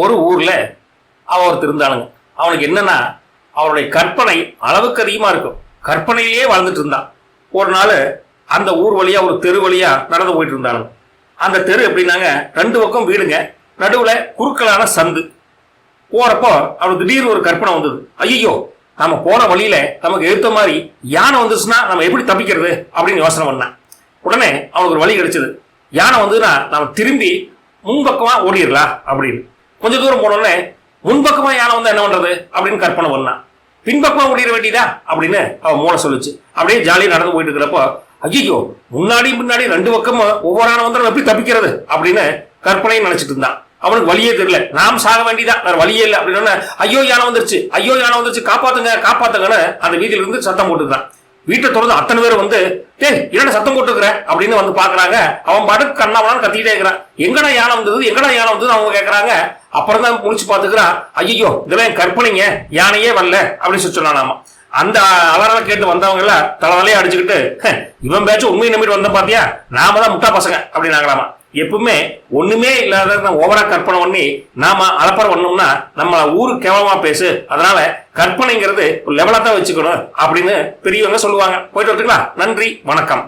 ஒரு ஊர்ல ஒருத்தர் இருந்தானுங்க. அவனுக்கு என்னன்னா, அவருடைய கற்பனை அளவுக்கு அதிகமா இருக்கும். கற்பனையிலேயே வாழ்ந்துட்டு இருந்தான். ஒரு நாள் அந்த ஊர் வழியா ஒரு தெரு வழியா நடந்து போயிட்டு இருந்தானுங்க. அந்த தெரு எப்படின்னாங்க, 2 பக்கம் வீடுங்க, நடுவுல குறுக்கலான சந்து. போறப்போ அவனுக்கு திடீர்னு ஒரு கற்பனை வந்தது. ஐயோ, நம்ம போன வழியில நமக்கு எடுத்த மாதிரி யானை வந்துச்சுன்னா நம்ம எப்படி தப்பிக்கிறது அப்படின்னு யோசனை பண்ணான். உடனே அவனுக்கு ஒரு வழி கிடைச்சது. யானை வந்ததுன்னா நம்ம திரும்பி முன்பக்கமா ஓடிடலாம் அப்படின்னு. கொஞ்ச தூரம் போனோடனே முன்பக்கமா யானை வந்தா என்ன பண்றது அப்படின்னு கற்பனை பண்ணான். பின்பக்கமா ஓடிட வேண்டியதா அப்படின்னு அவன் மூளை சொல்லுச்சு. அப்படியே ஜாலியா நடந்து போயிட்டு இருக்கிறப்போ, ஐயோ, முன்னாடி 2 பக்கமும் ஒவ்வொரு யானை வந்தாலும் எப்படி தப்பிக்கிறது அப்படின்னு கற்பனையும் நினைச்சிட்டு இருந்தான். அவனுக்கு வழியே தெரியல. நாம் சாக வேண்டியதான், வேற வழியே இல்லை அப்படின்னு. ஐயோ யானை வந்துருச்சு, ஐயோ யானை வந்துருச்சு, காப்பாத்துங்க காப்பாத்துங்கன்னு அந்த வீதியில இருந்து சத்தம் போட்டுருந்தான். வீட்டை திறந்து அத்தனை பேர் வந்து, டேய் என்னடா சத்தம் போட்டுக்கிற அப்படின்னு வந்து பாக்குறாங்க. அவன் பாட்டுக்கு கண்ணாவனான்னு கத்திக்கிட்டே இருக்கிறான். எங்கடா யானை வந்தது, எங்கடா யானை வந்தது அவங்க கேட்கறாங்க. அப்புறம் தான் முடிச்சு பாத்துக்கிறான். ஐயோ, இதெல்லாம் கற்பனைங்க, யானையே வரல அப்படின்னு சொன்னானாமா. அந்த அலறலை கேட்டு வந்தவங்க எல்லாம் தலைவலையே அடிச்சுக்கிட்டு, இவன் பேச்சும் உண்மையை நம்பிட்டு வந்த பாத்தியா, நாம தான் முட்டா பசங்க அப்படின்னாங்களாமா. எப்பவுமே ஒண்ணுமே இல்லாத ஓவரா கற்பனை பண்ணி நாம அலப்பறை பண்ணோம்னா நம்ம ஊரு கேவலமா பேசு. அதனால கற்பனைங்கிறது லெவலா தான் வச்சுக்கணும் அப்படின்னு பெரியவங்க சொல்லுவாங்க. போயிட்டு வரட்டுங்களா? நன்றி, வணக்கம்.